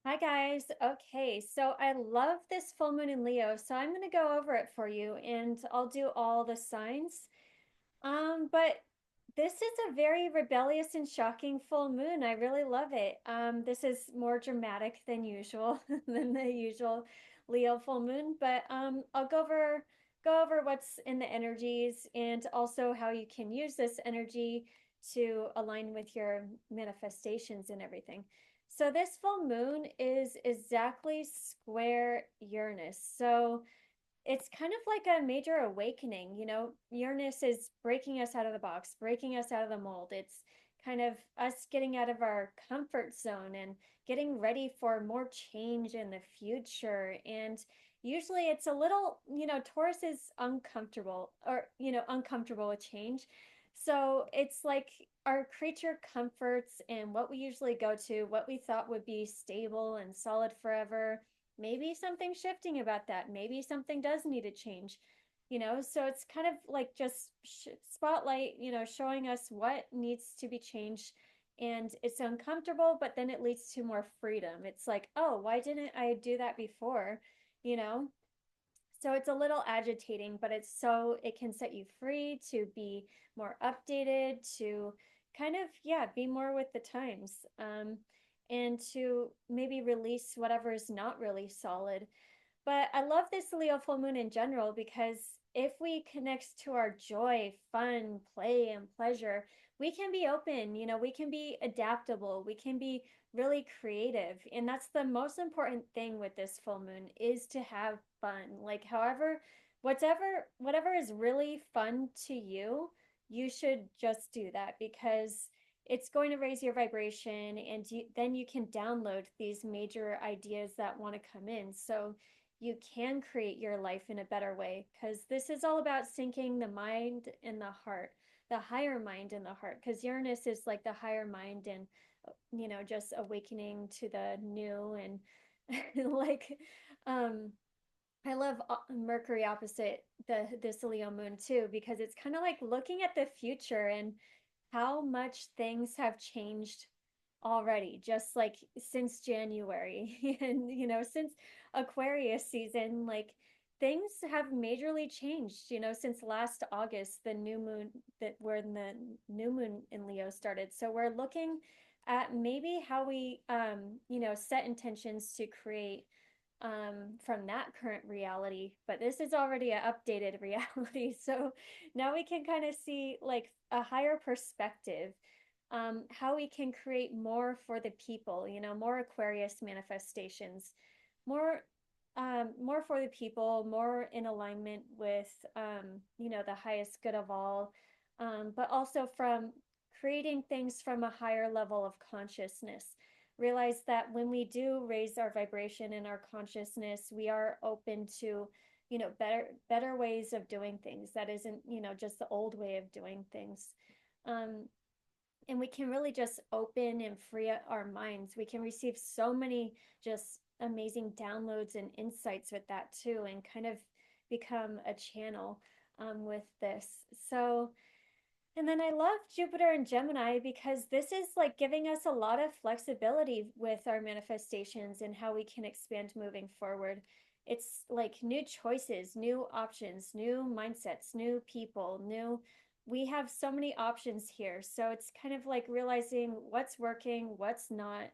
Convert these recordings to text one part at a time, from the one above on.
Hi guys. Okay, so I love this full moon in Leo, so I'm going to go over it for you and I'll do all the signs. But this is a very rebellious and shocking full moon. I really love it. This is more dramatic than usual than the usual Leo full moon, but I'll go over what's in the energies and also how you can use this energy to align with your manifestations and everything. So this full moon is exactly square Uranus. So it's kind of like a major awakening. Uranus is breaking us out of the box, breaking us out of the mold. It's kind of us getting out of our comfort zone and getting ready for more change in the future. And usually it's a little, Taurus is uncomfortable or, uncomfortable with change. So it's like our creature comforts and what we usually go to, what we thought would be stable and solid forever, maybe something shifting about that. Maybe something does need to change, so it's kind of like just spotlight, showing us what needs to be changed. And it's uncomfortable, but then it leads to more freedom. It's like, oh, why didn't I do that before? you know so it's a little agitating, but it's so it can set you free to be more updated, to kind of, yeah, be more with the times, and to maybe release whatever is not really solid. But I love this Leo full moon in general because if we connect to our joy, fun, play, and pleasure, we can be open, we can be adaptable, we can be really creative. And that's the most important thing with this full moon, is to have fun. Like however, whatever is really fun to you, you should just do that because it's going to raise your vibration, and then you can download these major ideas that want to come in. So you can create your life in a better way, because this is all about syncing the mind and the heart, the higher mind and the heart, because Uranus is like the higher mind and just awakening to the new. And like um I love Mercury opposite this Leo moon too, because it's kind of like looking at the future and how much things have changed already, just like since January. And since Aquarius season, like things have majorly changed, since last August, the new moon, that when the new moon in Leo started. So we're looking at maybe how we set intentions to create from that current reality, but this is already an updated reality. So now we can kind of see like a higher perspective, how we can create more for the people, more Aquarius manifestations, more more for the people, more in alignment with the highest good of all, but also from creating things from a higher level of consciousness. Realize that when we do raise our vibration and our consciousness, we are open to better ways of doing things that isn't just the old way of doing things. um, and we can really just open and free our minds. We can receive so many just amazing downloads and insights with that too, and kind of become a channel with this. So, and then I love Jupiter and Gemini because this is like giving us a lot of flexibility with our manifestations and how we can expand moving forward. It's like new choices, new options, new mindsets, new people, we have so many options here. So it's kind of like realizing what's working, what's not,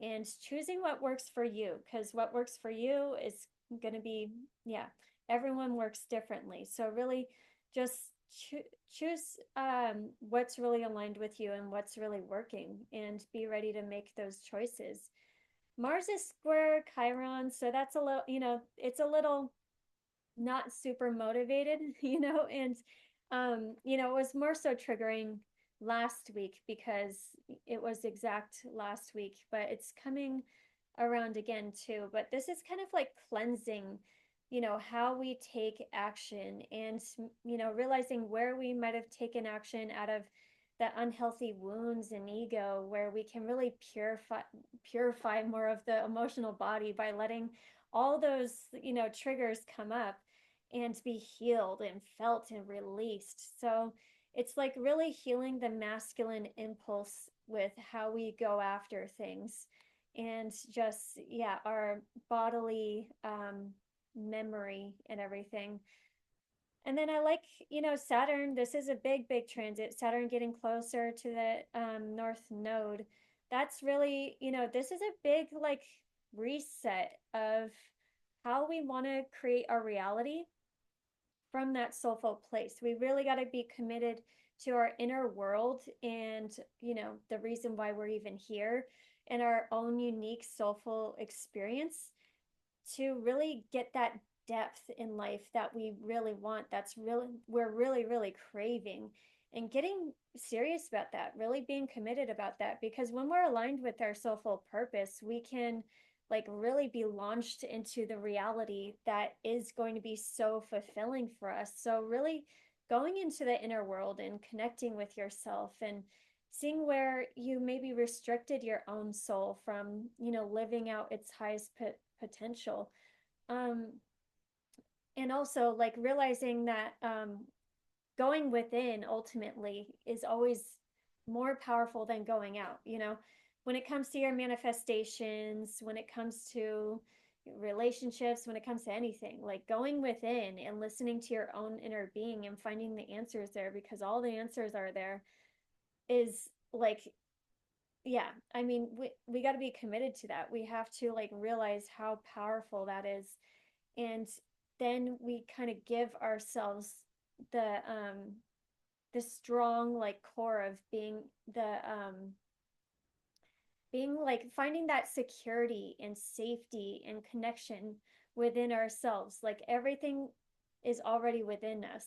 and choosing what works for you, because what works for you is going to be, yeah, everyone works differently. So really just choose what's really aligned with you and what's really working, and be ready to make those choices. Mars is square Chiron, so that's a little, it's a little not super motivated, and it was more so triggering last week because it was exact last week, but it's coming around again too. But this is kind of like cleansing, how we take action, and realizing where we might have taken action out of that unhealthy wounds and ego, where we can really purify more of the emotional body by letting all those triggers come up and be healed and felt and released. So it's like really healing the masculine impulse with how we go after things. and just, yeah, our bodily memory and everything. And then I like, Saturn. This is a big, big transit. Saturn getting closer to the North Node. That's really, this is a big, like, reset of how we want to create our reality from that soulful place. We really got to be committed to our inner world and, the reason why we're even here and our own unique soulful experience to really get that depth in life that we really want, that's really, we're really, really craving, and getting serious about that, really being committed about that, because when we're aligned with our soulful purpose, we can like really be launched into the reality that is going to be so fulfilling for us. So really going into the inner world and connecting with yourself and seeing where you maybe restricted your own soul from, living out its highest potential. um and also like realizing that going within ultimately is always more powerful than going out, when it comes to your manifestations, when it comes to relationships, when it comes to anything, like going within and listening to your own inner being and finding the answers there, because all the answers are there, is like, yeah, I mean, we got to be committed to that. We have to like realize how powerful that is, and then we kind of give ourselves the strong like core of being like finding that security and safety and connection within ourselves. Like everything is already within us.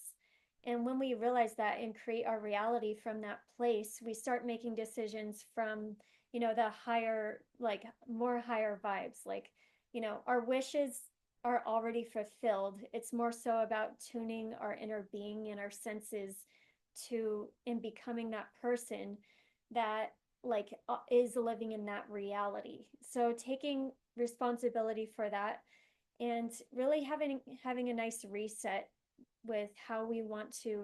And when we realize that and create our reality from that place, we start making decisions from, the higher, like more higher vibes. Like, our wishes are already fulfilled. It's more so about tuning our inner being and our senses to in becoming that person that like is living in that reality. So taking responsibility for that and really having a nice reset with how we want to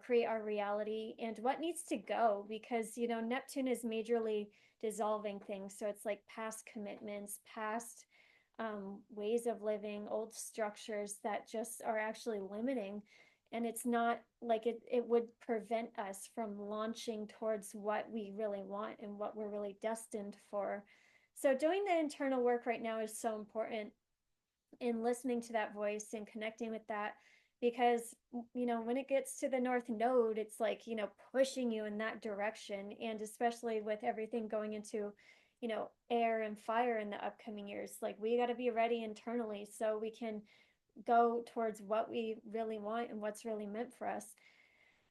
create our reality and what needs to go, because Neptune is majorly dissolving things. So it's like past commitments, past ways of living, old structures that just are actually limiting. And it's not like it would prevent us from launching towards what we really want and what we're really destined for. So doing the internal work right now is so important, in listening to that voice and connecting with that, because when it gets to the North Node, it's like, pushing you in that direction. And especially with everything going into, air and fire in the upcoming years, like we got to be ready internally so we can go towards what we really want and what's really meant for us.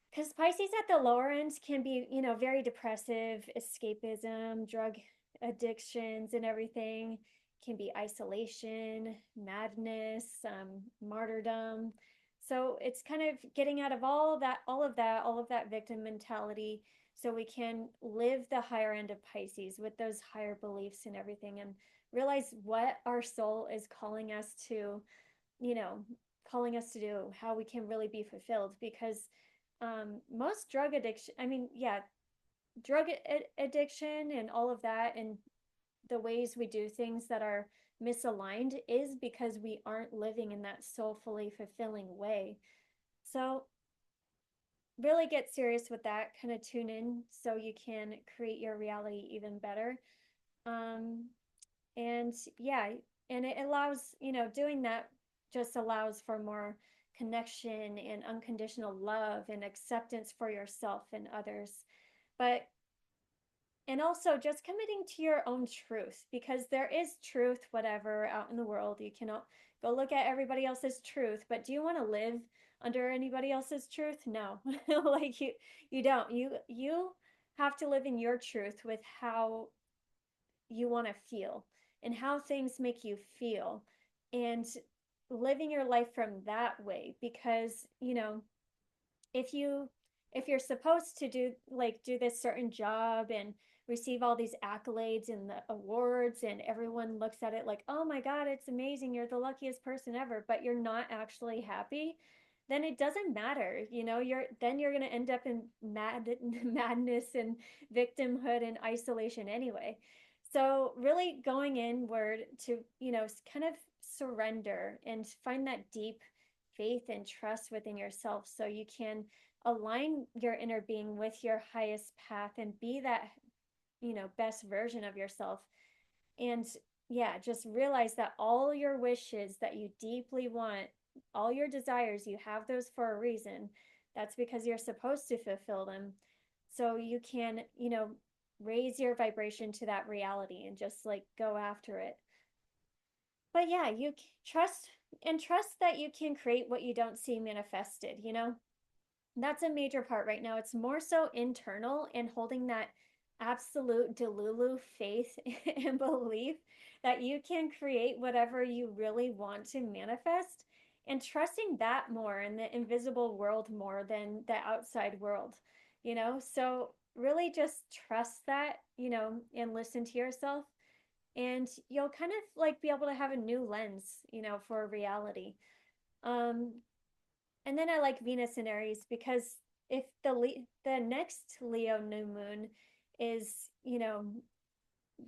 Because Pisces at the lower end can be, very depressive, escapism, drug addictions, and everything. Can be isolation, madness, martyrdom. So it's kind of getting out of all of that victim mentality, so we can live the higher end of Pisces with those higher beliefs and everything, and realize what our soul is you know, calling us to do, how we can really be fulfilled. Because most drug addiction, I mean, yeah, addiction and all of that, and the ways we do things that are misaligned, is because we aren't living in that soulfully fulfilling way. So really get serious with that, kind of tune in so you can create your reality even better. um and yeah, and it allows, doing that just allows for more connection and unconditional love and acceptance for yourself and others. But and also just committing to your own truth, because there is truth whatever out in the world. You cannot go look at everybody else's truth, but do you want to live under anybody else's truth? No. Like you don't. You have to live in your truth with how you want to feel and how things make you feel, and living your life from that way. Because if you if you're supposed to do this certain job and receive all these accolades and the awards, and everyone looks at it like, oh my god, it's amazing, you're the luckiest person ever, but you're not actually happy, then it doesn't matter. You're going to end up in madness and victimhood and isolation anyway. So really going inward to, kind of surrender and find that deep faith and trust within yourself so you can align your inner being with your highest path and be that, best version of yourself. And yeah, just realize that all your wishes that you deeply want, all your desires, you have those for a reason. That's because you're supposed to fulfill them. So you can, raise your vibration to that reality and just like go after it. But yeah, you trust and trust that you can create what you don't see manifested. That's a major part right now. It's more so internal and holding that absolute delulu faith and belief that you can create whatever you really want to manifest, and trusting that more in the invisible world more than the outside world. So really just trust that, and listen to yourself, and you'll kind of like be able to have a new lens, for reality. Um, and then I like Venus in Aries because if the next Leo new moon is,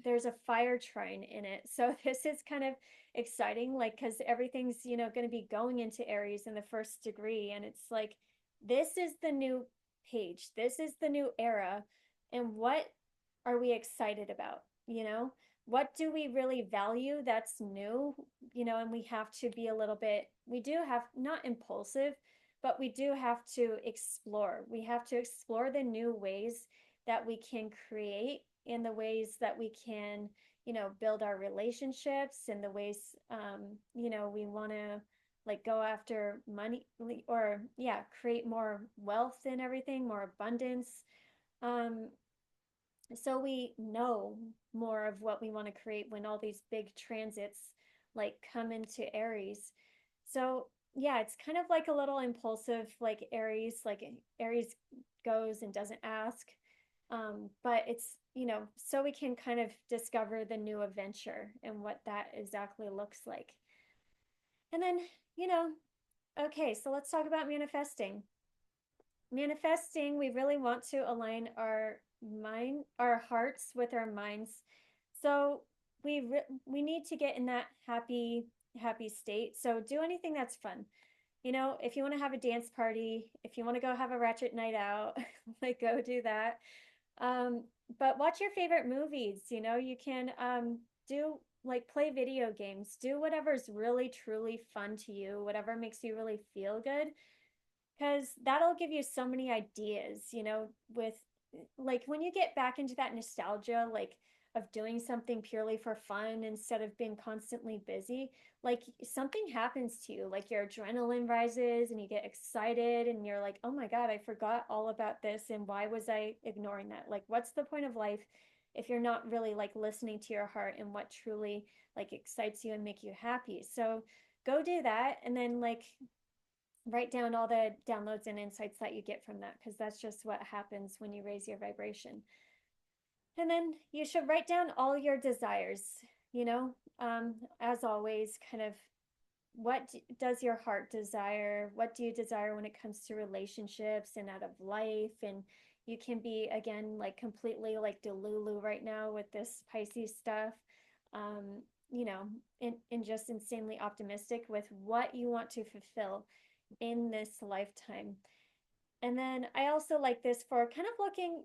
there's a fire trine in it. So this is kind of exciting, like, because everything's, going to be going into Aries in the first degree. And it's like, this is the new page, this is the new era. And what are we excited about? What do we really value that's new? And we have to be a little bit, we do have not impulsive, but we do have to explore. We have to explore the new ways that we can create, in the ways that we can, build our relationships, in the ways, we want to like go after money, or yeah, create more wealth and everything, more abundance. Um, so we know more of what we want to create when all these big transits like come into Aries. So yeah, it's kind of like a little impulsive, like Aries goes and doesn't ask. But it's, so we can kind of discover the new adventure and what that exactly looks like. And then, you know, okay, so let's talk about manifesting. Manifesting, we really want to align our hearts with our minds. So we need to get in that happy state. So do anything that's fun. If you want to have a dance party, if you want to go have a ratchet night out, like go do that. Um, but watch your favorite movies. You can do like play video games, do whatever's really truly fun to you, whatever makes you really feel good, because that'll give you so many ideas, with like when you get back into that nostalgia, like of doing something purely for fun instead of being constantly busy, like something happens to you, like your adrenaline rises and you get excited and you're like, oh my God, I forgot all about this. And why was I ignoring that? Like, what's the point of life if you're not really like listening to your heart and what truly like excites you and make you happy? So go do that. And then like write down all the downloads and insights that you get from that, because that's just what happens when you raise your vibration. And then you should write down all your desires, as always, kind of what does your heart desire? What do you desire when it comes to relationships and out of life? And you can be, again, like completely like delulu right now with this Pisces stuff, um, and just insanely optimistic with what you want to fulfill in this lifetime. And then I also like this for kind of looking,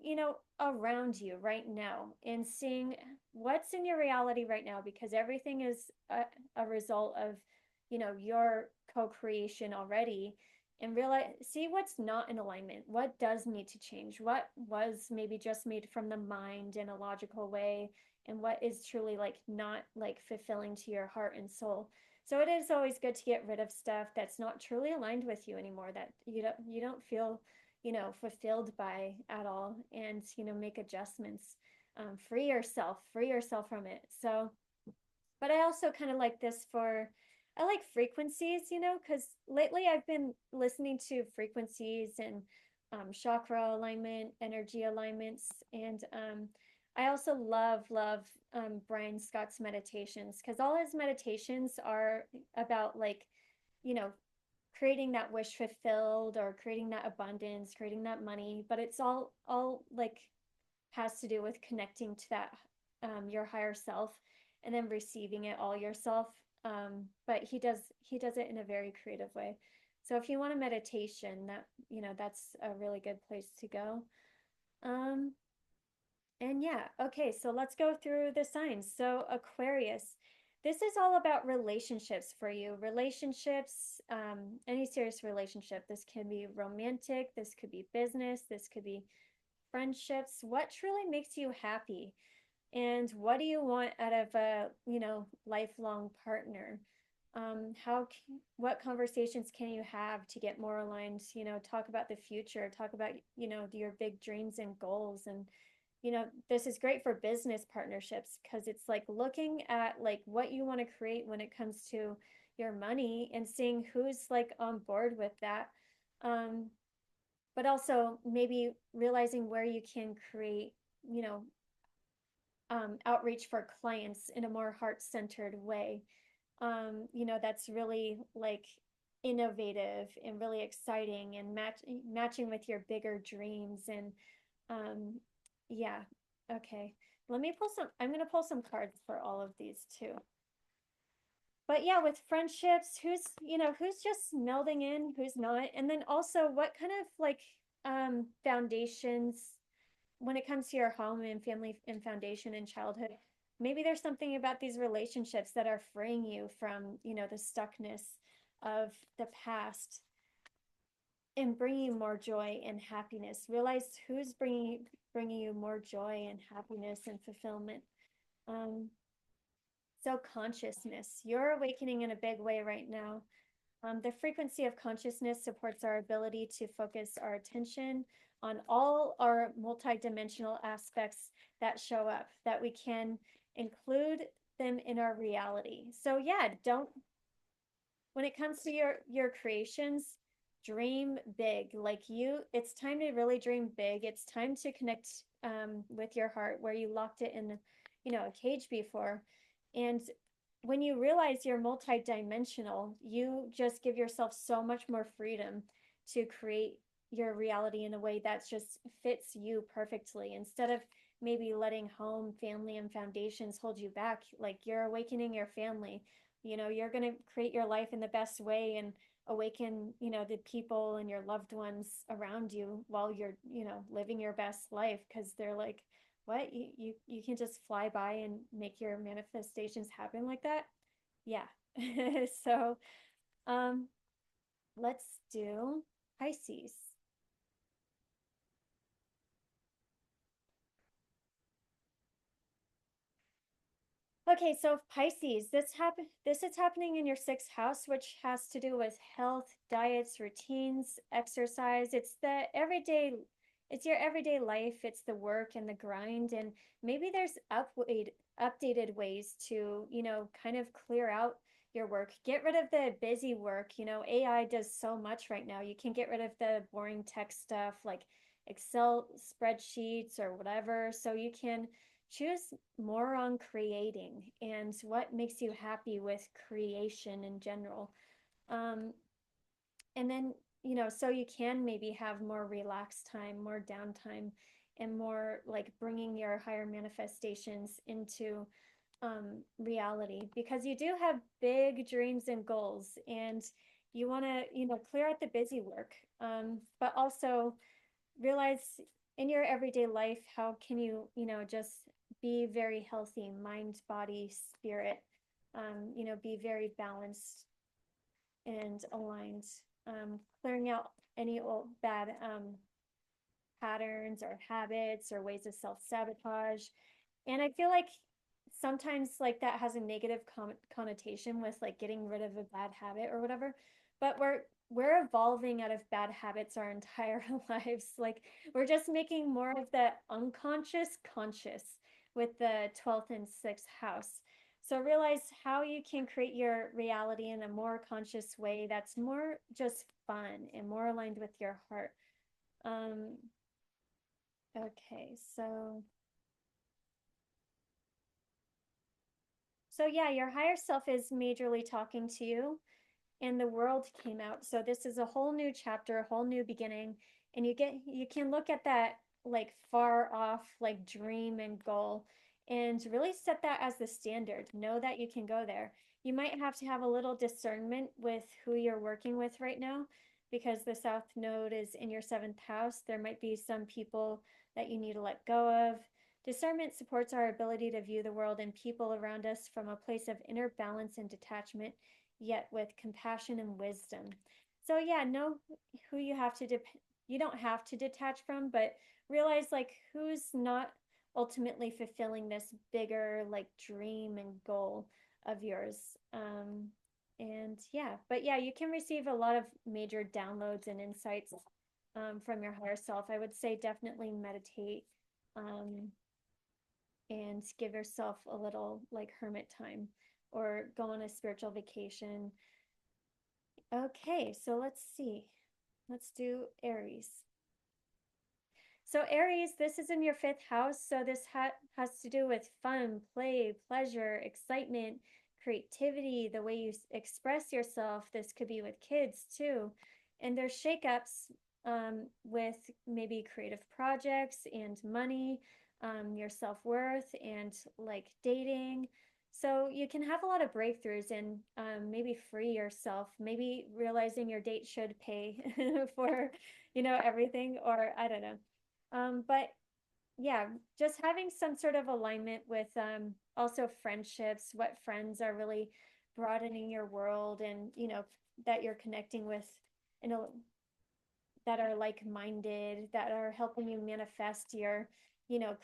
around you right now and seeing what's in your reality right now, because everything is a result of, your co-creation already. And realize, see what's not in alignment, what does need to change, what was maybe just made from the mind in a logical way, and what is truly like not like fulfilling to your heart and soul. So it is always good to get rid of stuff that's not truly aligned with you anymore, that you don't feel, fulfilled by at all, and make adjustments. Free yourself from it. So, but I also kind of like this for, I like frequencies, because lately I've been listening to frequencies and chakra alignment, energy alignments, and I also love Brian Scott's meditations, because all his meditations are about like, you know, creating that wish fulfilled or creating that abundance, creating that money, but it's all like has to do with connecting to that your higher self and then receiving it all yourself. But he does it in a very creative way. So if you want a meditation, that's a really good place to go. Um, and yeah, okay, so let's go through the signs. So Aquarius, this is all about relationships for you. Relationships, any serious relationship. This can be romantic, this could be business, this could be friendships. What truly makes you happy? And what do you want out of a, lifelong partner? What conversations can you have to get more aligned? Talk about the future, talk about, your big dreams and goals. And, this is great for business partnerships because it's like looking at like what you want to create when it comes to your money and seeing who's like on board with that. Um, but also maybe realizing where you can create, you know, outreach for clients in a more heart-centered way. That's really like innovative and really exciting and matching with your bigger dreams. And um, yeah, okay. I'm going to pull some cards for all of these too. But yeah, with friendships, who's just melding in, who's not, and then also what kind of like foundations when it comes to your home and family and foundation and childhood, maybe there's something about these relationships that are freeing you from, the stuckness of the past and bringing you more joy and happiness. Realize who's bringing you more joy and happiness and fulfillment. Um, so consciousness, you're awakening in a big way right now. The frequency of consciousness supports our ability to focus our attention on all our multidimensional aspects that show up, that we can include them in our reality. So yeah, don't when it comes to your creations, dream big. Like it's time to really dream big. It's time to connect with your heart where you locked it in, a cage before. And when you realize you're multidimensional, you just give yourself so much more freedom to create your reality in a way that just fits you perfectly instead of maybe letting home, family, and foundations hold you back. Like you're awakening your family, you're going to create your life in the best way and awaken, the people and your loved ones around you while you're, living your best life because they're like, what you can just fly by and make your manifestations happen like that. Yeah. So um let's do Pisces. Okay, so Pisces, this is happening in your sixth house, which has to do with health, diets, routines, exercise. It's your everyday life, it's the work and the grind, and maybe there's updated ways to, kind of clear out your work. Get rid of the busy work. AI does so much right now. You can get rid of the boring tech stuff like Excel spreadsheets or whatever, so you can choose more on creating and what makes you happy with creation in general. And then, so you can maybe have more relaxed time, more downtime, and more like bringing your higher manifestations into reality because you do have big dreams and goals and you want to, clear out the busy work, but also realize in your everyday life how can you just be very healthy mind body spirit, be very balanced and aligned, clearing out any old bad patterns or habits or ways of self-sabotage. And I feel like sometimes like that has a negative connotation with like getting rid of a bad habit or whatever, but we're evolving out of bad habits our entire lives. Like we're just making more of the unconscious conscious with the 12th and 6th house. So realize how you can create your reality in a more conscious way that's more just fun and more aligned with your heart. um okay, so yeah, your higher self is majorly talking to you and the World came out. So this is a whole new chapter, a whole new beginning, and you can look at that like far off like dream and goal and really set that as the standard. Know that you can go there. You might have to have a little discernment with who you're working with right now because the South Node is in your seventh house. There might be some people that you need to let go of. Discernment supports our ability to view the world and people around us from a place of inner balance and detachment, yet with compassion and wisdom. So yeah, know who you have to you don't have to detach from, but realize like who's not ultimately fulfilling this bigger like dream and goal of yours. And yeah, but yeah, you can receive a lot of major downloads and insights from your higher self. I would say definitely meditate um, and give yourself a little like hermit time or go on a spiritual vacation. Okay, so let's see. Let's do Aries. So Aries, this is in your fifth house. So this has to do with fun, play, pleasure, excitement, creativity, the way you express yourself. This could be with kids too. And there's shakeups with maybe creative projects and money, your self-worth and like dating. So you can have a lot of breakthroughs and maybe free yourself, maybe realizing your date should pay for, everything, or I don't know. But yeah, just having some sort of alignment with also friendships, what friends are really broadening your world and, that you're connecting with, you know, that are like-minded, that are helping you manifest your,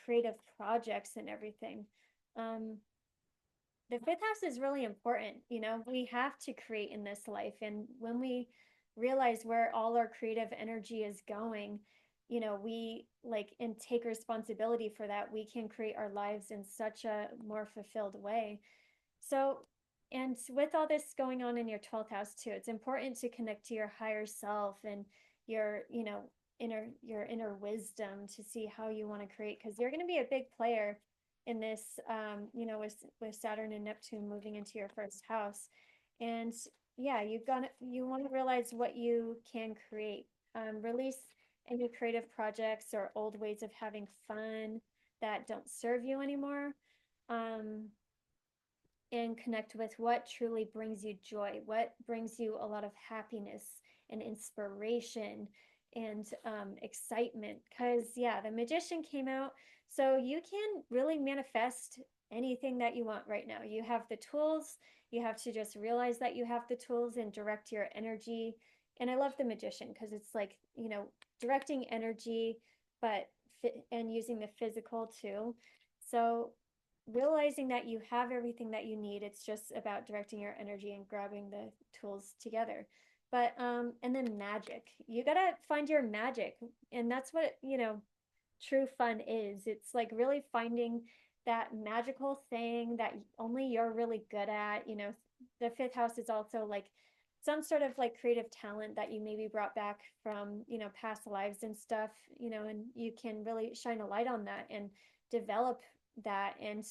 creative projects and everything. Um, the fifth house is really important. We have to create in this life. And when we realize where all our creative energy is going, we like and take responsibility for that, we can create our lives in such a more fulfilled way. So, and with all this going on in your 12th house too, it's important to connect to your higher self and your, your inner wisdom to see how you want to create, because you're going to be a big player in this, with Saturn and Neptune moving into your first house. And yeah, you want to realize what you can create, release any creative projects or old ways of having fun that don't serve you anymore. Um, and connect with what truly brings you joy, what brings you a lot of happiness and inspiration and excitement. Because, yeah, the Magician came out. So you can really manifest anything that you want right now. You have the tools. You have to just realize that you have the tools and direct your energy. And I love the Magician because it's like, directing energy, but and using the physical too. So realizing that you have everything that you need, it's just about directing your energy and grabbing the tools together. But and then magic, you gotta find your magic, and that's what true fun is. It's like really finding that magical thing that only you're really good at. The fifth house is also like some sort of like creative talent that you maybe brought back from past lives and stuff, and you can really shine a light on that and develop that. And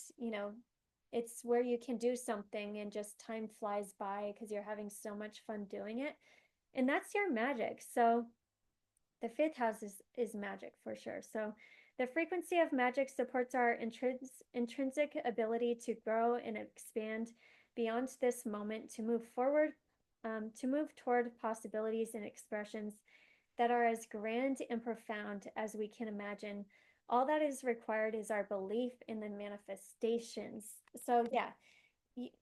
it's where you can do something and just time flies by because you're having so much fun doing it, and that's your magic. So the fifth house is magic for sure. So the frequency of magic supports our intrinsic ability to grow and expand beyond this moment, to move forward, to move toward possibilities and expressions that are as grand and profound as we can imagine. All that is required is our belief in the manifestations. So yeah,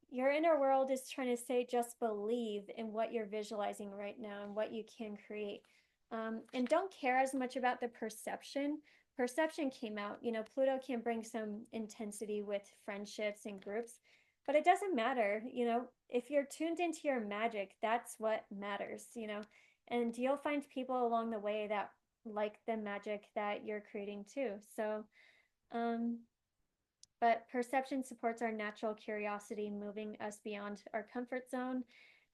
your inner world is trying to say just believe in what you're visualizing right now and what you can create. And don't care as much about the perception. Perception came out. Pluto can bring some intensity with friendships and groups, but it doesn't matter. If you're tuned into your magic, that's what matters. And you'll find people along the way that like the magic that you're creating too. So, um, but perception supports our natural curiosity, moving us beyond our comfort zone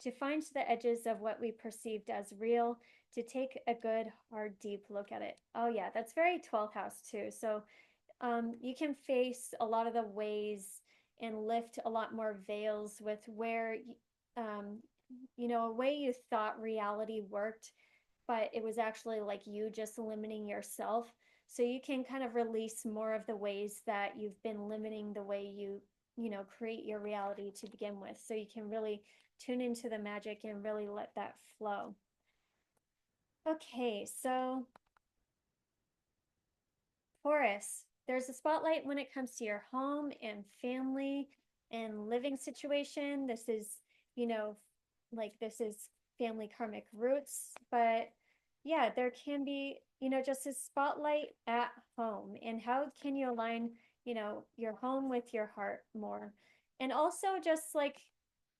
to find the edges of what we perceived as real, to take a good, hard, deep look at it. Oh, yeah, that's very 12th house too. So you can face a lot of the ways and lift a lot more veils with where a way you thought reality worked, but it was actually like you just limiting yourself. So you can kind of release more of the ways that you've been limiting the way you create your reality to begin with. So you can really tune into the magic and really let that flow. Okay, so Taurus, there's a spotlight when it comes to your home and family and living situation. This is, you know, this is family karmic roots, but yeah, there can be, just a spotlight at home and how can you align, your home with your heart more. And also just like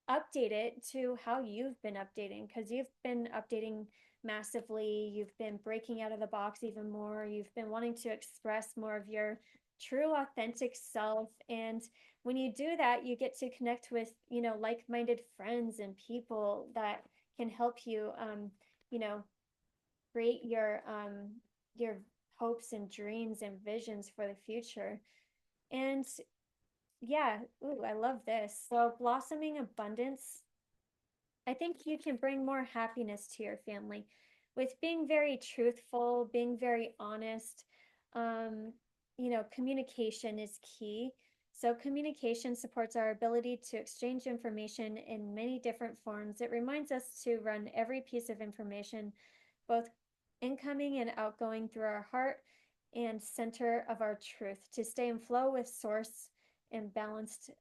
update it to how you've been updating because you've been updating massively. You've been breaking out of the box even more. You've been wanting to express more of your true, authentic self. And when you do that, you get to connect with, like minded friends and people that can help you, you know, create your hopes and dreams and visions for the future. And yeah, ooh, I love this. So, blossoming abundance, I think you can bring more happiness to your family with being very truthful, being very honest. Um, Communication is key. So, communication supports our ability to exchange information in many different forms. It reminds us to run every piece of information, both incoming and outgoing, through our heart and center of our truth to stay in flow with source and balanced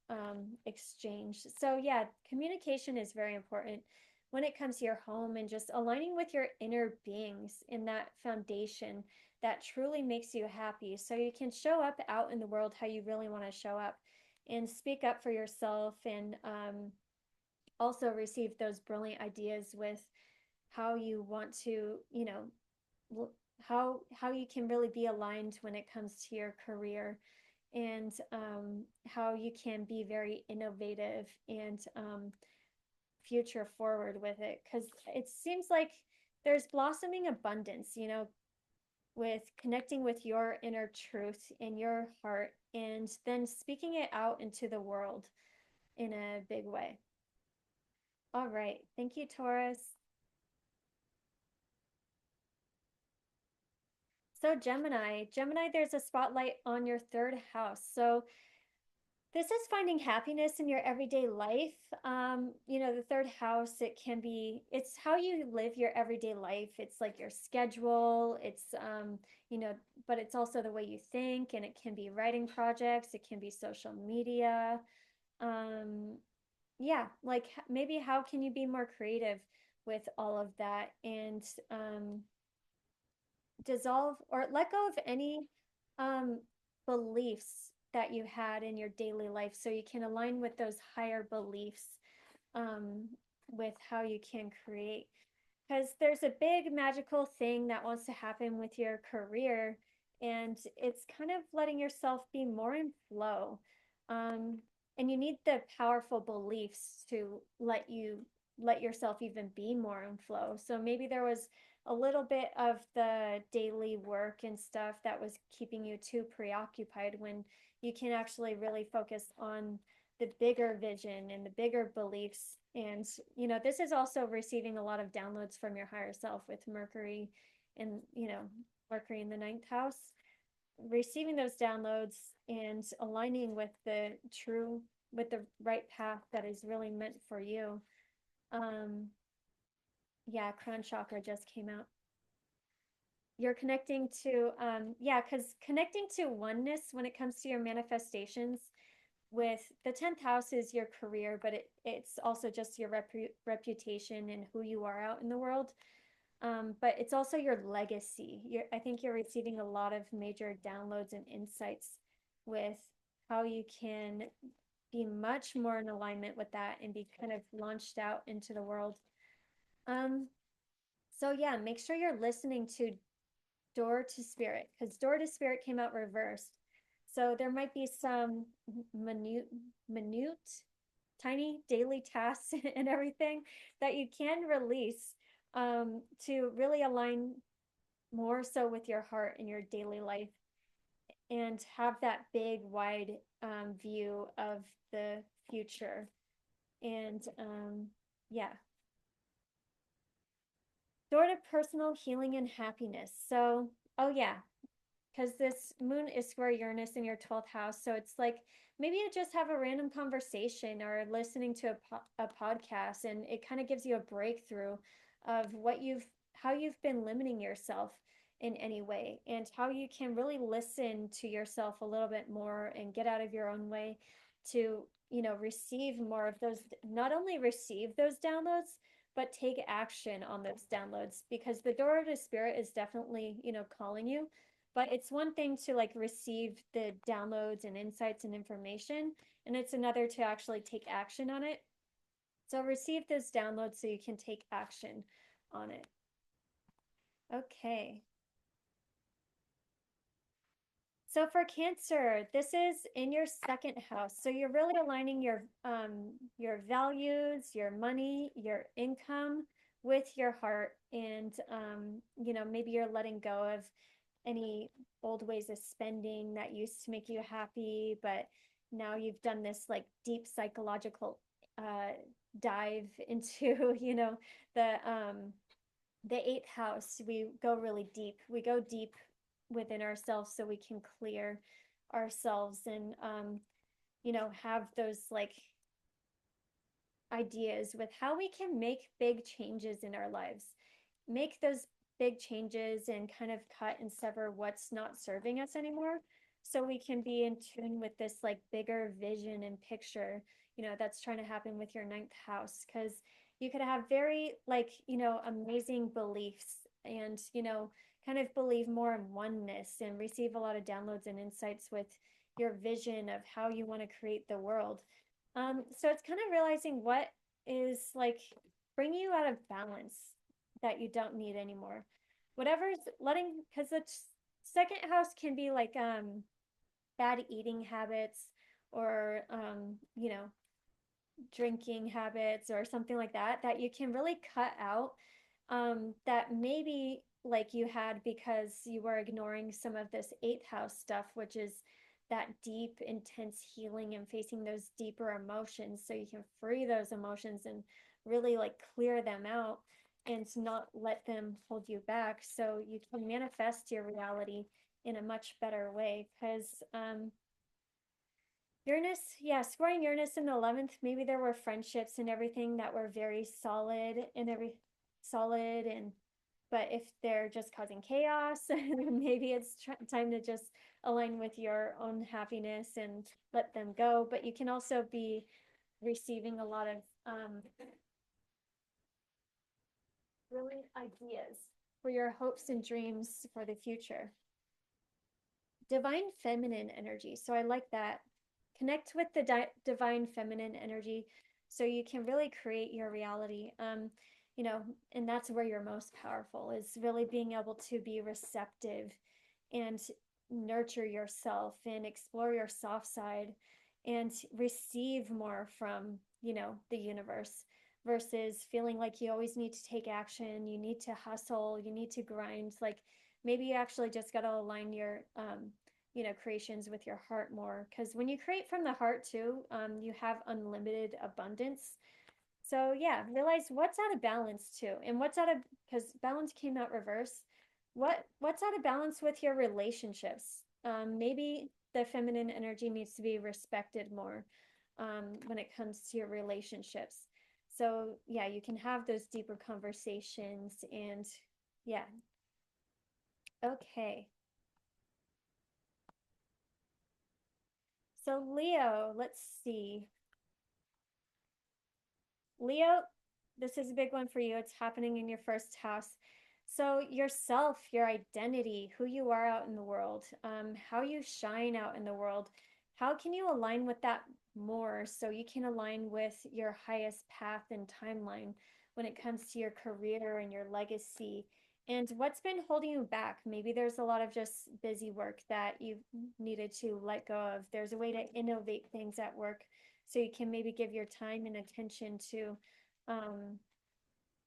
exchange. So, yeah, communication is very important when it comes to your home and just aligning with your inner beings in that foundation that truly makes you happy. So, you can show up out in the world how you really want to show up and speak up for yourself and also receive those brilliant ideas with how you want to, how you can really be aligned when it comes to your career and how you can be very innovative and future forward with it because it seems like there's blossoming abundance, with connecting with your inner truth in your heart and then speaking it out into the world in a big way. All right, thank you, Taurus. So Gemini, there's a spotlight on your third house. So this is finding happiness in your everyday life. The third house, it's how you live your everyday life. It's like your schedule. You know, but it's also the way you think, and it can be writing projects, it can be social media. Um, yeah, like maybe how can you be more creative with all of that and dissolve or let go of any um, beliefs that you had in your daily life so you can align with those higher beliefs um, with how you can create. Because there's a big magical thing that wants to happen with your career, and it's kind of letting yourself be more in flow. Um, and you need the powerful beliefs to let yourself even be more in flow. So maybe there was a little bit of the daily work and stuff that was keeping you too preoccupied when you can actually really focus on the bigger vision and the bigger beliefs. And, this is also receiving a lot of downloads from your higher self with Mercury and, Mercury in the ninth house, receiving those downloads and aligning with the right path that is really meant for you. Um, yeah, crown chakra just came out. You're connecting to, yeah, because connecting to oneness when it comes to your manifestations with the 10th house is your career, but it's also just your reputation and who you are out in the world. But it's also your legacy. I think you're receiving a lot of major downloads and insights with how you can be much more in alignment with that and be kind of launched out into the world. Um, so yeah, make sure you're listening to Door to Spirit because Door to Spirit came out reversed. So there might be some minute, tiny daily tasks and everything that you can release to really align more so with your heart in your daily life and have that big, wide view of the future. And yeah. Door to personal healing and happiness. So, oh yeah, because this moon is square Uranus in your 12th house. So it's like maybe you just have a random conversation or listening to a podcast, and it kind of gives you a breakthrough of how you've been limiting yourself in any way, and how you can really listen to yourself a little bit more and get out of your own way to, receive more of those, not only receive those downloads, but take action on those downloads, because the door to spirit is definitely, calling you, but it's one thing to like receive the downloads and insights and information, and it's another to actually take action on it. So receive those downloads so you can take action on it. Okay. So for Cancer, this is in your second house. So you're really aligning your values, your money, your income with your heart, and maybe you're letting go of any old ways of spending that used to make you happy, but now you've done this like deep psychological uh dive into, the eighth house. We go really deep. We go deep within ourselves so we can clear ourselves and have those like ideas with how we can make big changes in our lives, make those big changes and kind of cut and sever what's not serving us anymore, so we can be in tune with this like bigger vision and picture, that's trying to happen with your ninth house. Because you could have very like, amazing beliefs and, kind of believe more in oneness and receive a lot of downloads and insights with your vision of how you want to create the world. So it's kind of realizing what is like bringing you out of balance that you don't need anymore. Whatever's letting, because the second house can be like bad eating habits, or drinking habits or something like that, that you can really cut out, that maybe like you had because you were ignoring some of this eighth house stuff, which is that deep, intense healing and facing those deeper emotions, so you can free those emotions and really like clear them out and not let them hold you back, so you can manifest your reality in a much better way. Because Uranus, yeah, scoring Uranus in the 11th, maybe there were friendships and everything that were very solid, and but if they're just causing chaos, maybe it's time to just align with your own happiness and let them go. But you can also be receiving a lot of brilliant ideas for your hopes and dreams for the future. Divine feminine energy. So I like that. Connect with the divine feminine energy so you can really create your reality. You know, and that's where you're most powerful, is really being able to be receptive and nurture yourself and explore your soft side and receive more from, the universe, versus feeling like you always need to take action, you need to hustle, you need to grind. Like maybe you actually just got to align your creations with your heart more, because when you create from the heart too, you have unlimited abundance. So yeah, realize what's out of balance too, and what's out of, because balance came out reverse. What's out of balance with your relationships? Maybe the feminine energy needs to be respected more when it comes to your relationships. So yeah, you can have those deeper conversations, and yeah. Okay. So Leo, let's see. Leo, this is a big one for you. It's happening in your first house. So, yourself, your identity, who you are out in the world, how you shine out in the world, how can you align with that more so you can align with your highest path and timeline when it comes to your career and your legacy? And what's been holding you back? Maybe there's a lot of just busy work that you've needed to let go of. There's a way to innovate things at work so you can maybe give your time and attention to um,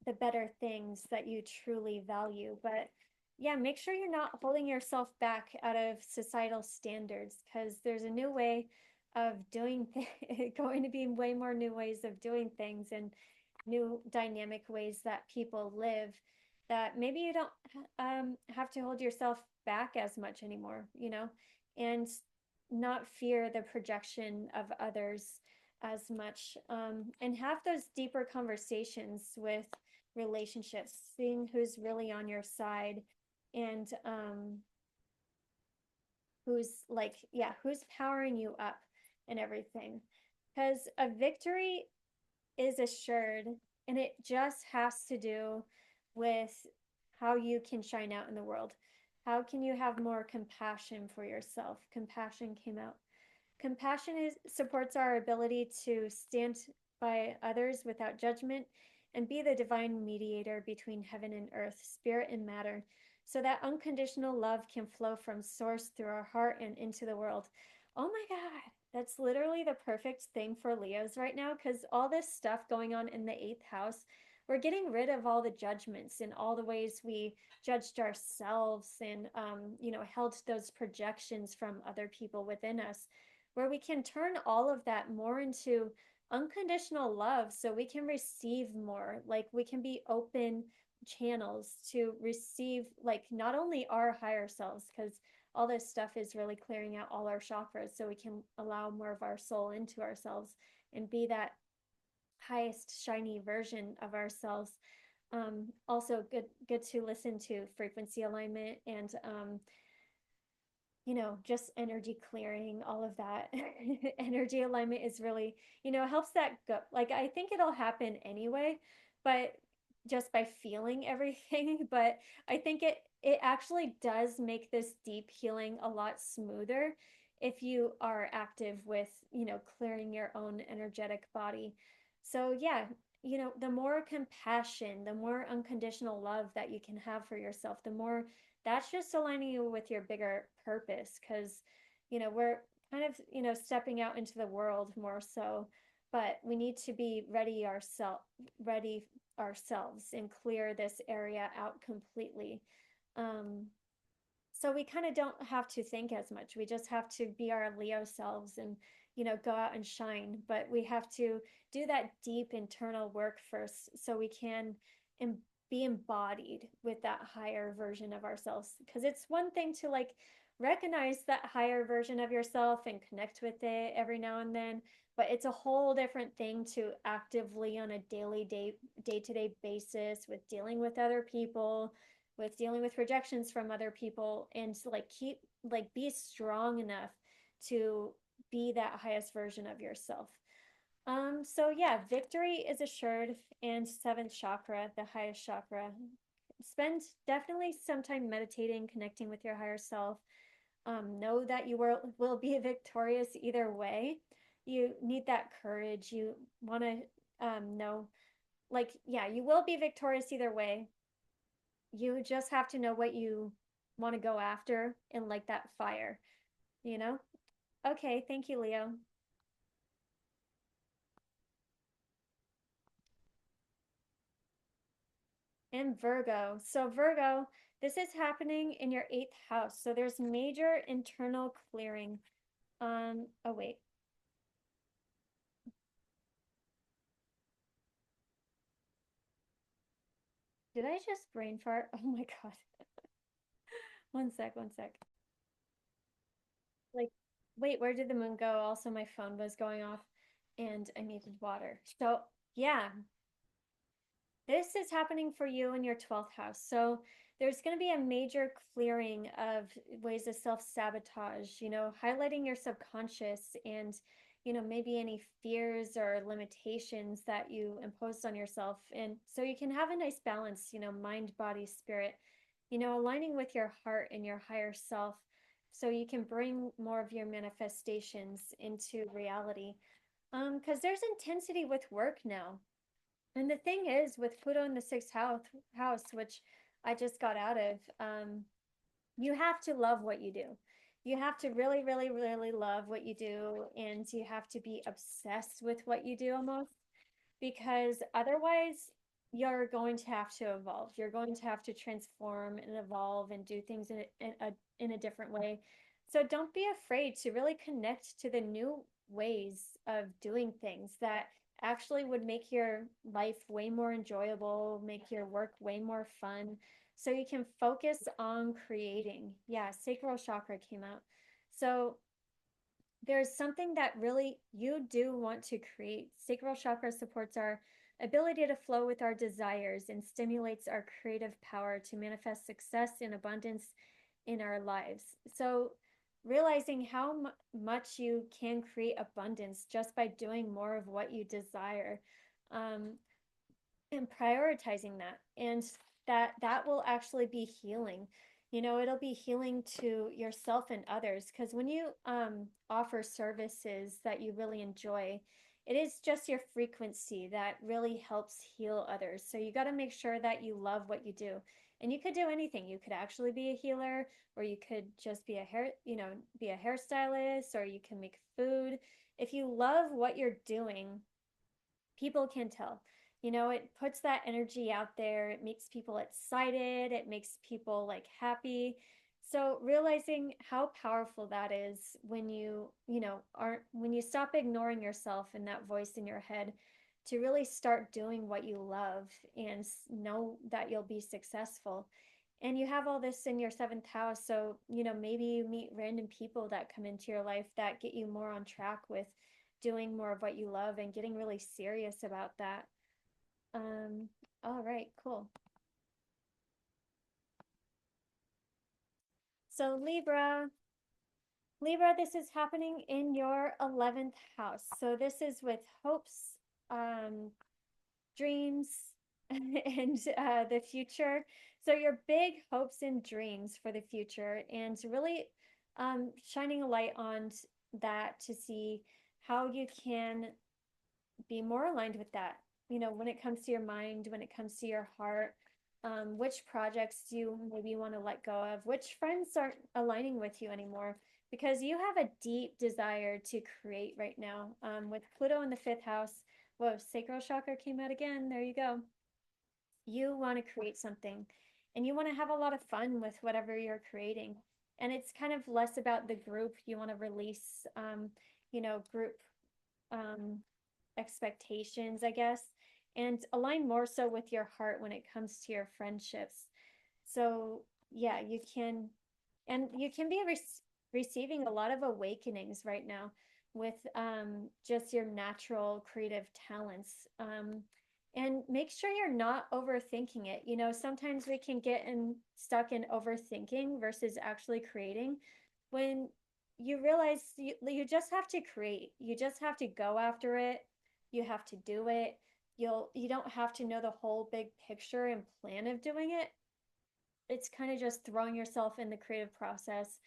the better things that you truly value. But yeah, make sure you're not holding yourself back out of societal standards, because there's a new way of doing going to be way more new ways of doing things and new dynamic ways that people live. that maybe you don't have to hold yourself back as much anymore, and not fear the projection of others as much, and have those deeper conversations with relationships, seeing who's really on your side, and who's like, yeah, who's powering you up and everything. Because a victory is assured, and it just has to do with how you can shine out in the world. How can you have more compassion for yourself? Compassion came out. Compassion supports our ability to stand by others without judgment and be the divine mediator between heaven and earth, spirit and matter, so that unconditional love can flow from source through our heart and into the world. Oh my God, that's literally the perfect thing for Leos right now, because all this stuff going on in the eighth house, we're getting rid of all the judgments and all the ways we judged ourselves and, held those projections from other people within us, where we can turn all of that more into unconditional love so we can receive more. Like we can be open channels to receive, like, not only our higher selves, because all this stuff is really clearing out all our chakras so we can allow more of our soul into ourselves and be that highest shiny version of ourselves. Also good to listen to frequency alignment and just energy clearing, all of that. Energy alignment is really, helps that go. Like, I think it'll happen anyway, but just by feeling everything. But I think it actually does make this deep healing a lot smoother if you are active with, clearing your own energetic body. So yeah, the more compassion, the more unconditional love that you can have for yourself, the more that's just aligning you with your bigger purpose, because we're kind of stepping out into the world more so, but we need to be ready ourselves and clear this area out completely. So we kind of don't have to think as much. We just have to be our Leo selves and, go out and shine. But we have to do that deep internal work first so we can be embodied with that higher version of ourselves. Because it's one thing to like recognize that higher version of yourself and connect with it every now and then. But it's a whole different thing to actively on a daily day-to-day basis with dealing with other people, with dealing with rejections from other people, and to like be strong enough to be that highest version of yourself. So yeah, victory is assured, and seventh chakra, the highest chakra. Spend definitely some time meditating, connecting with your higher self. Know that you will be victorious either way. You need that courage. You want to know, like, yeah, you will be victorious either way. You just have to know what you want to go after and like that fire, you know? Okay, thank you, Leo. And Virgo. So, Virgo, this is happening in your eighth house. So, there's major internal clearing. Oh, wait. Did I just brain fart? Oh my God. One sec. Like, wait, where did the moon go? Also, my phone was going off and I needed water. So, yeah, this is happening for you in your 12th house. So there's going to be a major clearing of ways of self-sabotage, highlighting your subconscious and, maybe any fears or limitations that you imposed on yourself. And so you can have a nice balance, mind, body, spirit, aligning with your heart and your higher self. So you can bring more of your manifestations into reality. Because there's intensity with work now, and the thing is, with Pluto in the sixth house, which I just got out of, you have to love what you do. You have to really, really, really love what you do, and you have to be obsessed with what you do almost, because otherwise, you're going to have to evolve. You're going to have to transform and evolve and do things in a different way. So don't be afraid to really connect to the new ways of doing things that actually would make your life way more enjoyable, make your work way more fun. So you can focus on creating. Yeah, sacral chakra came out. So there's something that really you do want to create. Sacral chakra supports our ability to flow with our desires and stimulates our creative power to manifest success and abundance in our lives. So, realizing how much you can create abundance just by doing more of what you desire. Um, and prioritizing that, and that will actually be healing. It'll be healing to yourself and others, because when you offer services that you really enjoy, it is just your frequency that really helps heal others. So you got to make sure that you love what you do. And you could do anything. You could actually be a healer, or you could just be a be a hairstylist, or you can make food. If you love what you're doing, people can tell. It puts that energy out there. It makes people excited. It makes people like happy. So realizing how powerful that is when aren't when you stop ignoring yourself and that voice in your head to really start doing what you love and know that you'll be successful. And you have all this in your seventh house. So, maybe you meet random people that come into your life that get you more on track with doing more of what you love and getting really serious about that. Um, all right, cool. So Libra, this is happening in your 11th house. So this is with hopes, um, dreams, and the future. So your big hopes and dreams for the future, and really shining a light on that to see how you can be more aligned with that. When it comes to your mind, when it comes to your heart, which projects do you maybe want to let go of, which friends aren't aligning with you anymore, because you have a deep desire to create right now. With Pluto in the fifth house, whoa, sacral chakra came out again. There you go. You want to create something, and you want to have a lot of fun with whatever you're creating. And it's kind of less about the group. You want to release, group um, expectations, I guess, and align more so with your heart when it comes to your friendships. So, yeah, you can be receiving a lot of awakenings right now with just your natural creative talents. And make sure you're not overthinking it. Sometimes we can get stuck in overthinking versus actually creating, when you realize you just have to create. You just have to go after it. You have to do it. You don't have to know the whole big picture and plan of doing it. It's kind of just throwing yourself in the creative process,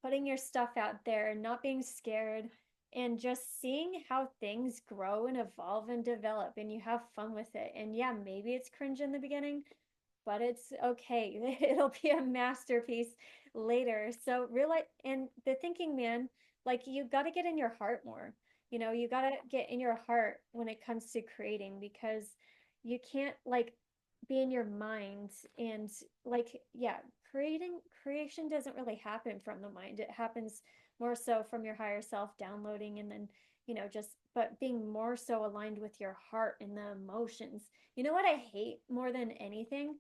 putting your stuff out there and not being scared, and just seeing how things grow and evolve and develop, and you have fun with it. And yeah, maybe it's cringe in the beginning, but it's okay. It'll be a masterpiece later. So realize, and the thinking man, like, you got to get in your heart more. You got to get in your heart when it comes to creating, because you can't like be in your mind. And like, yeah, creation doesn't really happen from the mind. It happens more so from your higher self downloading, and then just but being more so aligned with your heart and the emotions. What I hate more than anything,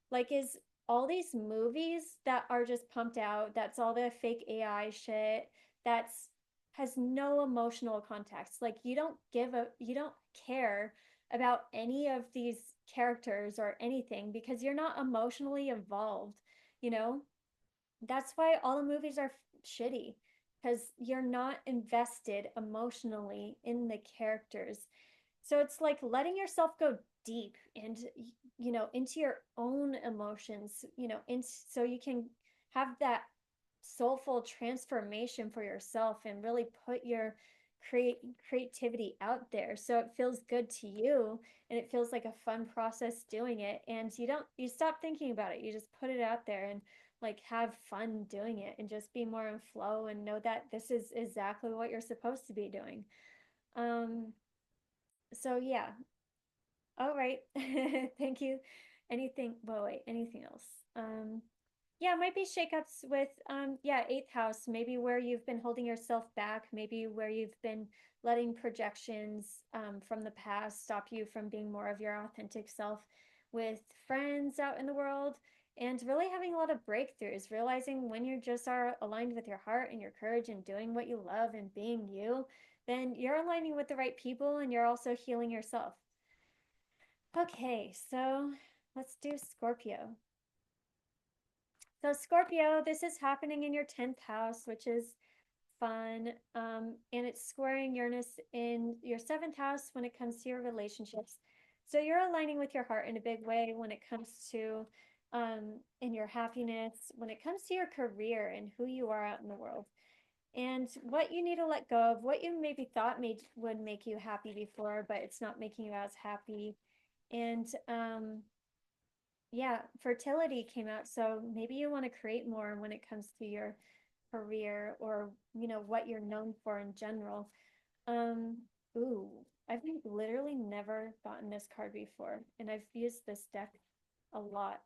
like, is all these movies that are just pumped out. That's all the fake AI shit. That's has no emotional context. Like, you don't care about any of these characters or anything, because you're not emotionally involved, you know? That's why all the movies are shitty, because you're not invested emotionally in the characters. So it's like letting yourself go deep and into your own emotions, so you can have that soulful transformation for yourself and really put your creativity out there, so it feels good to you and it feels like a fun process doing it, and you stop thinking about it. You just put it out there and like have fun doing it, and just be more in flow and know that this is exactly what you're supposed to be doing. Um so yeah. All right. Thank you. Anything, well, wait, anything else? Yeah, it might be shakeups with yeah, eighth house, maybe where you've been holding yourself back, maybe where you've been letting projections from the past stop you from being more of your authentic self with friends out in the world, and really having a lot of breakthroughs, realizing when you just are aligned with your heart and your courage and doing what you love and being you, then you're aligning with the right people and you're also healing yourself. Okay, so let's do Scorpio. So Scorpio, this is happening in your 10th house, which is fun. And it's squaring Uranus in your 7th house when it comes to your relationships. So you're aligning with your heart in a big way when it comes to in your happiness, when it comes to your career and who you are out in the world. And what you need to let go of, what you maybe thought would make you happy before, but it's not making you as happy. And yeah, fertility came out. So maybe you want to create more when it comes to your career or, what you're known for in general. Um, ooh, I've literally never gotten this card before, and I've used this deck a lot.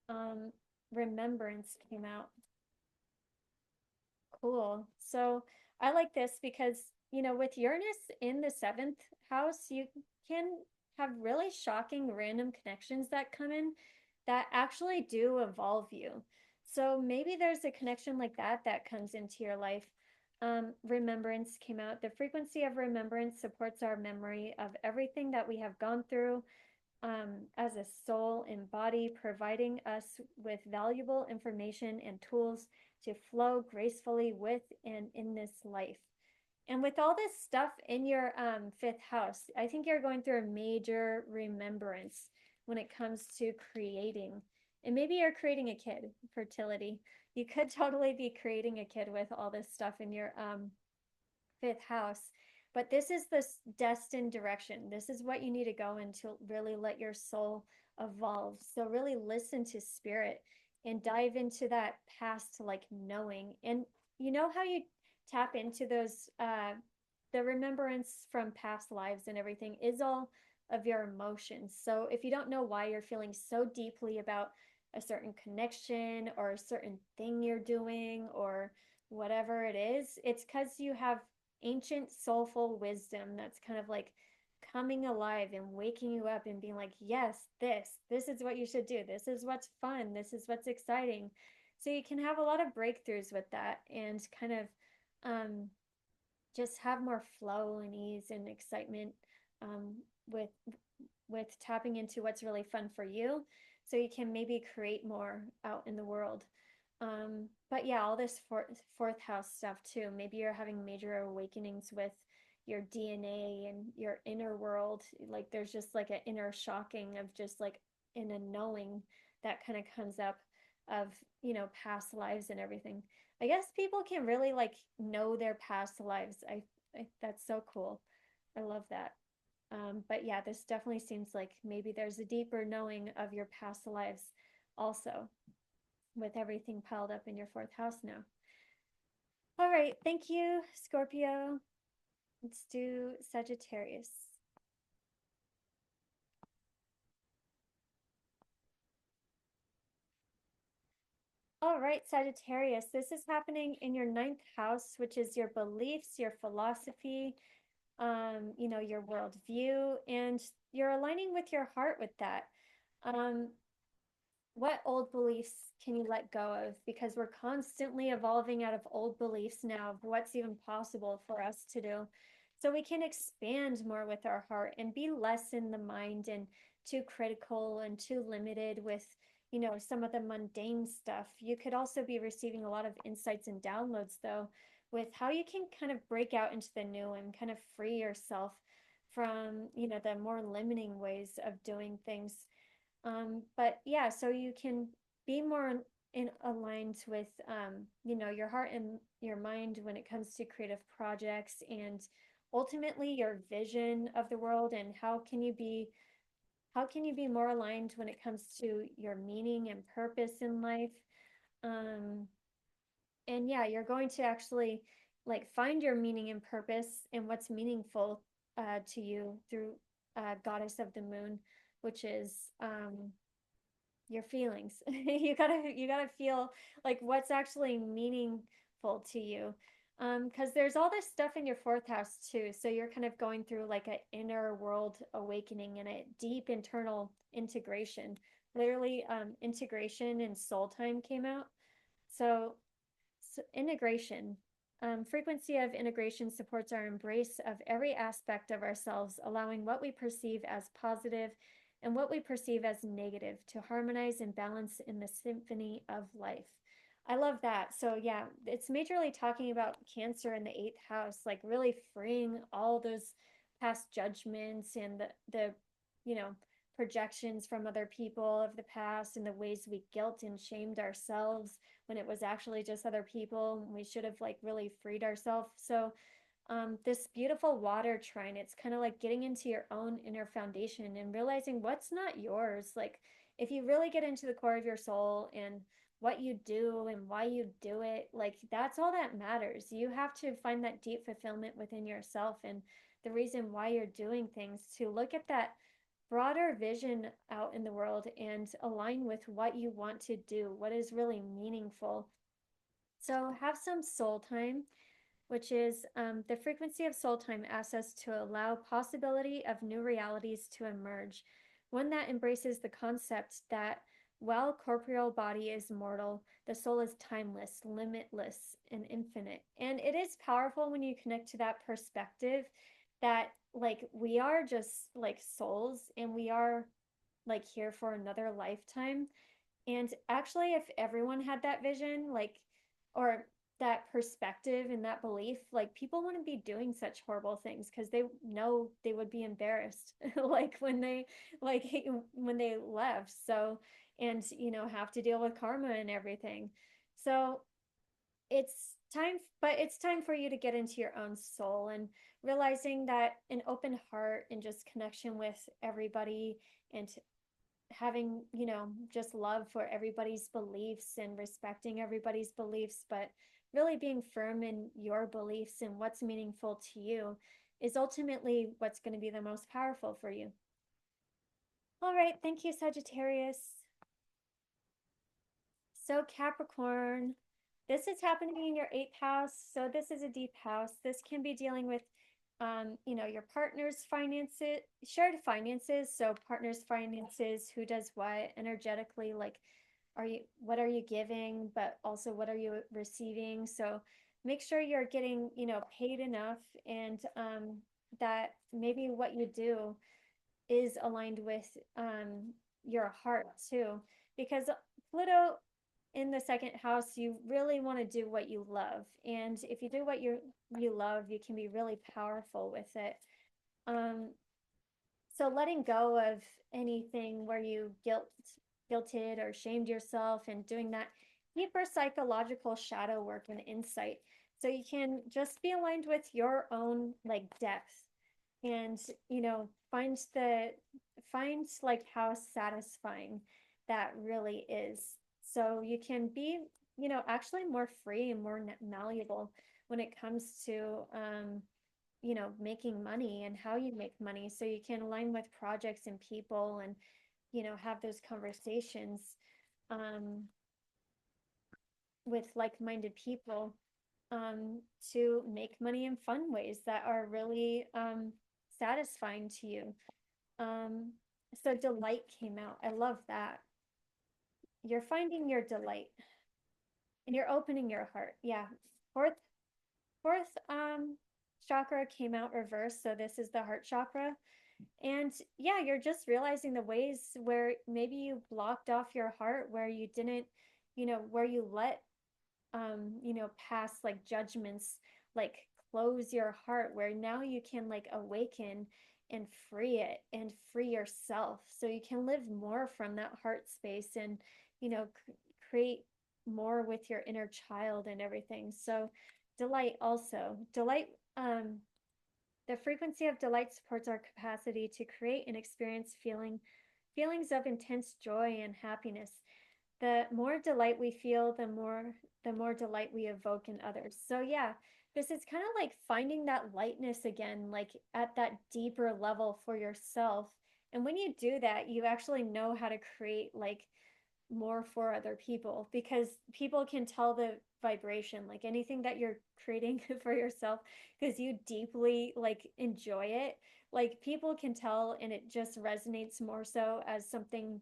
Um, Remembrance came out. Cool. So I like this because, with Uranus in the seventh house, you can have really shocking random connections that come in that actually do evolve you. So maybe there's a connection like that that comes into your life. Remembrance came out. The frequency of remembrance supports our memory of everything that we have gone through as a soul and body, providing us with valuable information and tools to flow gracefully with and in this life. And with all this stuff in your fifth house, I think you're going through a major remembrance when it comes to creating. And maybe you're creating a kid, fertility. You could totally be creating a kid with all this stuff in your fifth house. But this is this destined direction. This is what you need to go in to really let your soul evolve. So really listen to spirit and dive into that past like knowing. And you know how you tap into those the remembrance from past lives and everything is all of your emotions. So if you don't know why you're feeling so deeply about a certain connection or a certain thing you're doing or whatever it is, it's because you have ancient soulful wisdom that's kind of like coming alive and waking you up and being like, yes, this is what you should do, this is what's fun, this is what's exciting. So you can have a lot of breakthroughs with that and kind of um, just have more flow and ease and excitement um, with tapping into what's really fun for you so you can maybe create more out in the world. But yeah, all this fourth house stuff too. Maybe you're having major awakenings with your DNA and your inner world. Like there's just like an inner shocking of just like in a knowing that kind of comes up of, past lives and everything. I guess people can really like know their past lives. That's so cool. I love that. But yeah, this definitely seems like maybe there's a deeper knowing of your past lives also with everything piled up in your fourth house now. All right. Thank you, Scorpio. Let's do Sagittarius. All right, Sagittarius. This is happening in your ninth house, which is your beliefs, your philosophy, your worldview, and you're aligning with your heart with that. Um, what old beliefs can you let go of? Because we're constantly evolving out of old beliefs now of what's even possible for us to do. So we can expand more with our heart and be less in the mind and too critical and too limited with, some of the mundane stuff. You could also be receiving a lot of insights and downloads, though, with how you can kind of break out into the new and kind of free yourself from, the more limiting ways of doing things. But yeah, so you can be more in aligned with your heart and your mind when it comes to creative projects and ultimately your vision of the world and how can you be more aligned when it comes to your meaning and purpose in life. Um, and yeah, you're going to actually like find your meaning and purpose and what's meaningful to you through Goddess of the Moon, which is your feelings. You gotta feel like what's actually meaningful to you. Because there's all this stuff in your fourth house too. So you're kind of going through like an inner world awakening and a deep internal integration. Literally, integration and soul time came out. So, integration. Frequency of integration supports our embrace of every aspect of ourselves, allowing what we perceive as positive and what we perceive as negative to harmonize and balance in the symphony of life. I love that. So, yeah, it's majorly talking about Cancer in the eighth house, like really freeing all those past judgments and the you know, projections from other people of the past and the ways we guilt and shamed ourselves when it was actually just other people. We should have like really freed ourselves. So this beautiful water trine, it's kind of like getting into your own inner foundation and realizing what's not yours. Like if you really get into the core of your soul and what you do and why you do it, like that's all that matters. You have to find that deep fulfillment within yourself and the reason why you're doing things, to look at that broader vision out in the world and align with what you want to do, what is really meaningful. So have some soul time, which is the frequency of soul time asks us to allow possibility of new realities to emerge, one that embraces the concept that while corporeal body is mortal, the soul is timeless, limitless, and infinite. And it is powerful when you connect to that perspective that like we are just like souls and we are like here for another lifetime. And actually, if everyone had that vision, like, or that perspective and that belief, like people wouldn't be doing such horrible things because they know they would be embarrassed, like like when they left. So, and have to deal with karma and everything. So it's time, but it's time for you to get into your own soul and realizing that an open heart and just connection with everybody and having, just love for everybody's beliefs and respecting everybody's beliefs, but really being firm in your beliefs and what's meaningful to you is ultimately what's going to be the most powerful for you. All right. Thank you, Sagittarius. So, Capricorn, this is happening in your eighth house. So, this is a deep house. This can be dealing with your partner's finances, shared finances. So partner's finances, who does what energetically, like what are you giving, but also what are you receiving? So make sure you're getting, paid enough and that maybe what you do is aligned with your heart too. Because Pluto in the second house, you really want to do what you love. And if you do what you love, you can be really powerful with it. Um, so letting go of anything where you guilted or shamed yourself and doing that deeper psychological shadow work and insight. So you can just be aligned with your own like depth and find like how satisfying that really is, so you can be actually more free and more malleable when it comes to making money and how you make money, so you can align with projects and people and have those conversations um, with like-minded people to make money in fun ways that are really satisfying to you. Um, so delight came out. I love that. You're finding your delight and you're opening your heart. Yeah. Fourth chakra came out reversed. So this is the heart chakra. And yeah, you're just realizing the ways where maybe you blocked off your heart, where you didn't, where you let past like judgments like close your heart, where now you can like awaken and free it and free yourself, so you can live more from that heart space and create more with your inner child and everything. So delight, also delight, the frequency of delight supports our capacity to create and experience feelings of intense joy and happiness. The more delight we feel, the more delight we evoke in others. So yeah, this is kind of like finding that lightness again, like at that deeper level for yourself. And when you do that, you actually know how to create like more for other people, because people can tell the vibration, like anything that you're creating for yourself, because you deeply like enjoy it. Like people can tell, and it just resonates more so as something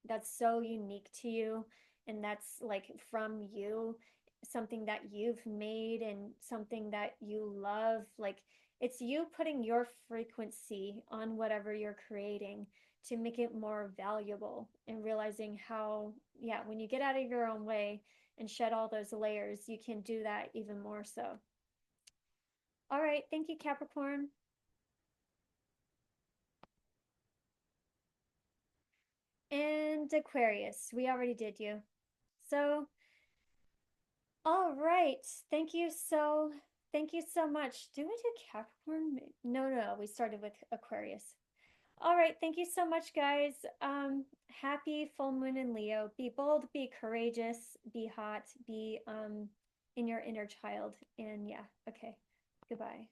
that's so unique to you, and that's like from you, something that you've made and something that you love. Like it's you putting your frequency on whatever you're creating to make it more valuable, and realizing how, yeah, when you get out of your own way and shed all those layers, you can do that even more so. All right, thank you, Capricorn. And Aquarius, we already did you. So all right. Thank you so much. Do we do Capricorn? No, no, we started with Aquarius. All right, thank you so much, guys. Happy full moon in Leo. Be bold, be courageous, be hot, be in your inner child. And yeah, okay. Goodbye.